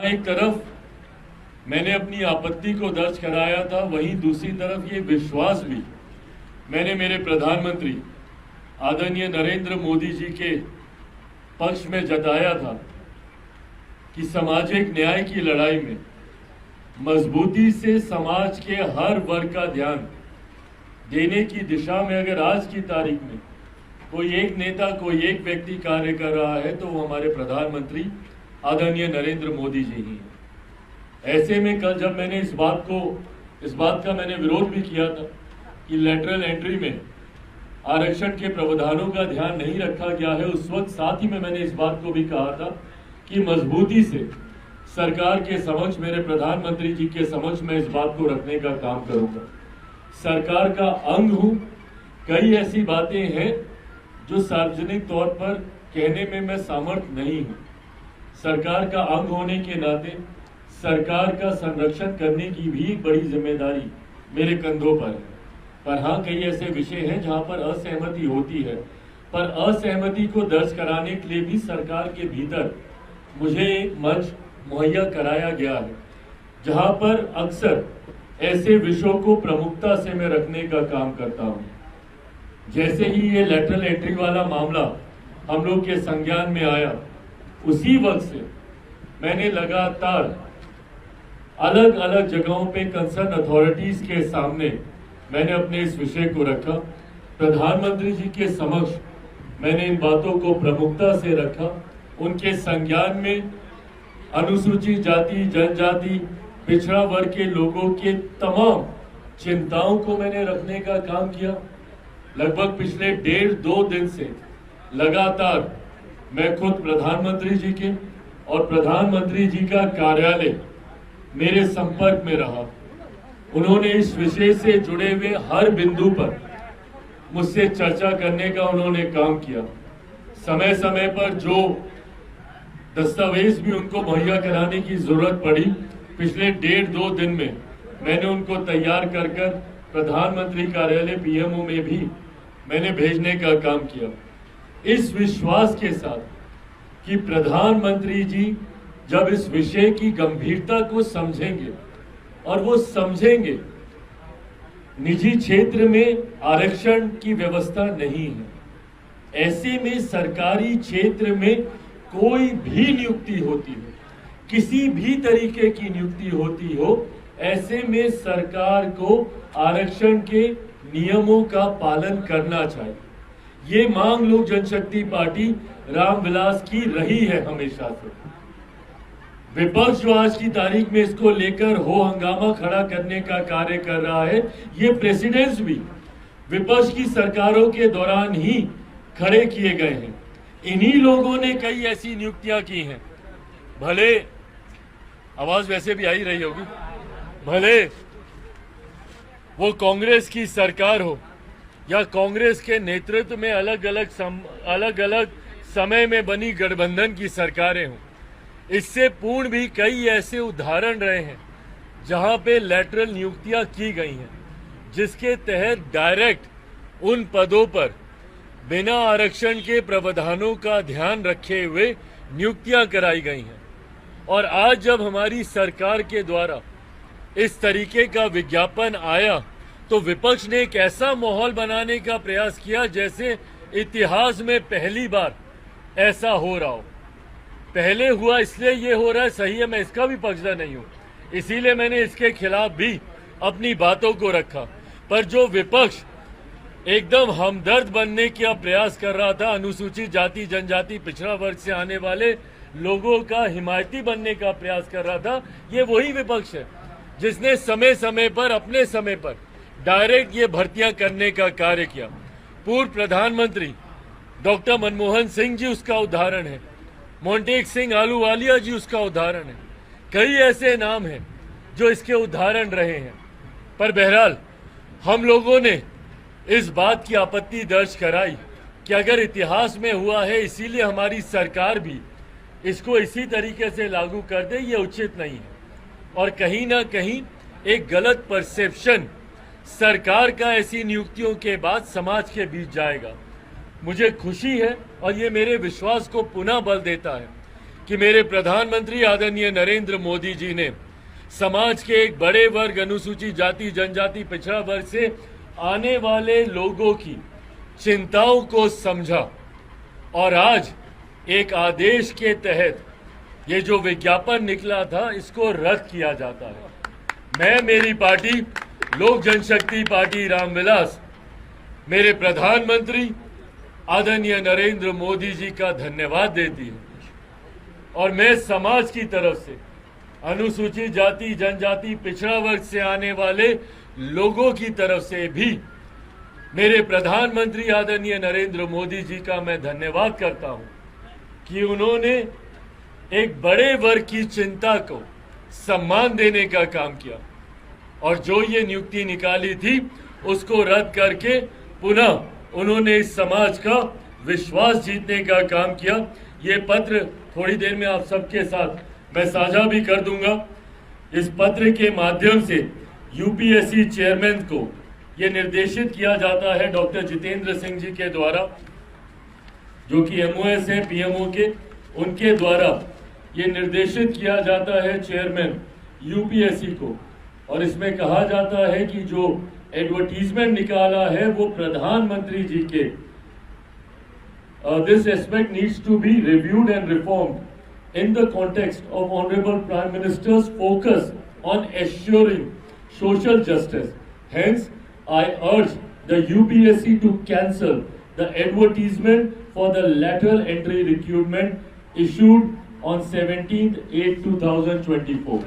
एक तरफ मैंने अपनी आपत्ति को दर्ज कराया था, वहीं दूसरी तरफ ये विश्वास भी मैंने मेरे प्रधानमंत्री आदरणीय नरेंद्र मोदी जी के पक्ष में जताया था कि सामाजिक न्याय की लड़ाई में मजबूती से समाज के हर वर्ग का ध्यान देने की दिशा में अगर आज की तारीख में कोई एक नेता, कोई एक व्यक्ति कार्य कर रहा है तो वो हमारे प्रधानमंत्री आदरणीय नरेंद्र मोदी जी ही हैं। ऐसे में कल जब मैंने इस बात का मैंने विरोध भी किया था कि लेटरल एंट्री में आरक्षण के प्रावधानों का ध्यान नहीं रखा गया है, उस वक्त साथ ही में मैंने इस बात को भी कहा था कि मजबूती से सरकार के समक्ष, मेरे प्रधानमंत्री जी के समक्ष मैं इस बात को रखने का काम करूंगा। सरकार का अंग हूं, कई ऐसी बातें हैं जो सार्वजनिक तौर पर कहने में मैं सामर्थ्य नहीं हूं। सरकार का अंग होने के नाते सरकार का संरक्षण करने की भी बड़ी जिम्मेदारी मेरे कंधों पर है। पर हाँ, कई ऐसे विषय हैं जहां पर असहमति होती है, पर असहमति को दर्ज कराने के लिए भी सरकार के भीतर मुझे एक मंच मुहैया कराया गया है, जहां पर अक्सर ऐसे विषयों को प्रमुखता से मैं रखने का काम करता हूं। जैसे ही ये लेटरल एंट्री वाला मामला हम लोग के संज्ञान में आया, उसी वक्त से मैंने लगातार अलग अलग जगहों पे कंसर्न अथॉरिटीज के सामने मैंने अपने इस विषय को रखा। प्रधानमंत्री जी के समक्ष मैंने इन बातों को प्रमुखता से रखा। उनके संज्ञान में अनुसूचित जाति, जनजाति, पिछड़ा वर्ग के लोगों के तमाम चिंताओं को मैंने रखने का काम किया। लगभग पिछले 1.5-2 दिन से लगातार मैं खुद प्रधानमंत्री जी के और प्रधानमंत्री जी का कार्यालय मेरे संपर्क में रहा। उन्होंने इस विषय से जुड़े हुए हर बिंदु पर मुझसे चर्चा करने का उन्होंने काम किया। समय समय पर जो दस्तावेज भी उनको मुहैया कराने की जरूरत पड़ी, पिछले 1.5-2 दिन में मैंने उनको तैयार कर प्रधानमंत्री कार्यालय पीएमओ में भी मैंने भेजने का काम किया, इस विश्वास के साथ कि प्रधानमंत्री जी जब इस विषय की गंभीरता को समझेंगे और वो समझेंगे निजी क्षेत्र में आरक्षण की व्यवस्था नहीं है, ऐसे में सरकारी क्षेत्र में कोई भी नियुक्ति होती हो, किसी भी तरीके की नियुक्ति होती हो, ऐसे में सरकार को आरक्षण के नियमों का पालन करना चाहिए। ये मांग लोक जनशक्ति पार्टी रामविलास की रही है हमेशा से। विपक्ष जो आज की तारीख में इसको लेकर हो हंगामा खड़ा करने का कार्य कर रहा है, ये प्रेसिडेंट्स भी विपक्ष की सरकारों के दौरान ही खड़े किए गए हैं। इन्हीं लोगों ने कई ऐसी नियुक्तियां की हैं, भले आवाज वैसे भी आ ही रही होगी, भले वो कांग्रेस की सरकार हो या कांग्रेस के नेतृत्व में अलग अलग समय में बनी गठबंधन की सरकारें हों। इससे पूर्ण भी कई ऐसे उदाहरण रहे हैं जहां पे लेटरल नियुक्तियां की गई हैं, जिसके तहत डायरेक्ट उन पदों पर बिना आरक्षण के प्रावधानों का ध्यान रखे हुए नियुक्तियां कराई गई हैं। और आज जब हमारी सरकार के द्वारा इस तरीके का विज्ञापन आया तो विपक्ष ने एक ऐसा माहौल बनाने का प्रयास किया जैसे इतिहास में पहली बार ऐसा हो रहा हो। पहले हुआ इसलिए ये हो रहा है, सही है, मैं इसका भी पक्षधर नहीं हूं, इसीलिए मैंने इसके खिलाफ भी अपनी बातों को रखा। पर जो विपक्ष एकदम हमदर्द बनने का प्रयास कर रहा था, अनुसूचित जाति, जनजाति, पिछड़ा वर्ग से आने वाले लोगों का हिमायती बनने का प्रयास कर रहा था, ये वही विपक्ष है जिसने समय समय पर, अपने समय पर डायरेक्ट ये भर्तियां करने का कार्य किया। पूर्व प्रधानमंत्री डॉक्टर मनमोहन सिंह जी उसका उदाहरण है, मोंटेक सिंह आलूवालिया जी उसका उदाहरण है, कई ऐसे नाम हैं जो इसके उदाहरण रहे हैं। पर बहरहाल हम लोगों ने इस बात की आपत्ति दर्ज कराई कि अगर इतिहास में हुआ है इसीलिए हमारी सरकार भी इसको इसी तरीके से लागू कर दे, ये उचित नहीं है। और कहीं ना कहीं एक गलत परसेप्शन सरकार का ऐसी नियुक्तियों के बाद समाज के बीच जाएगा। मुझे खुशी है और ये मेरे विश्वास को पुनः बल देता है कि मेरे प्रधानमंत्री आदरणीय नरेंद्र मोदी जी ने समाज के एक बड़े वर्ग, अनुसूचित जाति, जनजाति, पिछड़ा वर्ग से आने वाले लोगों की चिंताओं को समझा और आज एक आदेश के तहत ये जो विज्ञापन निकला था इसको रद्द किया जाता है। मैं, मेरी पार्टी लोक जनशक्ति पार्टी रामविलास, मेरे प्रधानमंत्री आदरणीय नरेंद्र मोदी जी का धन्यवाद देती है और मैं समाज की तरफ से अनुसूचित जाति, जनजाति, पिछड़ा वर्ग से आने वाले लोगों की तरफ से भी मेरे प्रधानमंत्री आदरणीय नरेंद्र मोदी जी का मैं धन्यवाद करता हूं कि उन्होंने एक बड़े वर्ग की चिंता को सम्मान देने का काम किया और जो ये नियुक्ति निकाली थी उसको रद्द करके पुनः उन्होंने इस समाज का विश्वास जीतने का काम किया। ये पत्र थोड़ी देर में आप सबके साथ मैं साझा भी कर दूंगा। इस पत्र के माध्यम से यूपीएससी चेयरमैन को ये निर्देशित किया जाता है डॉक्टर जितेंद्र सिंह जी के द्वारा, जो कि एमओएस है पीएमओ के, उनके द्वारा ये निर्देशित किया जाता है चेयरमैन यूपीएससी को। और इसमें कहा जाता है कि जो एडवर्टीजमेंट निकाला है वो प्रधानमंत्री जी के this aspect needs to be reviewed and reformed in the context of Honorable Prime Minister's focus on assuring social justice. Hence, I urge the UPSC to cancel the advertisement for the lateral entry recruitment issued on 17/8/2024.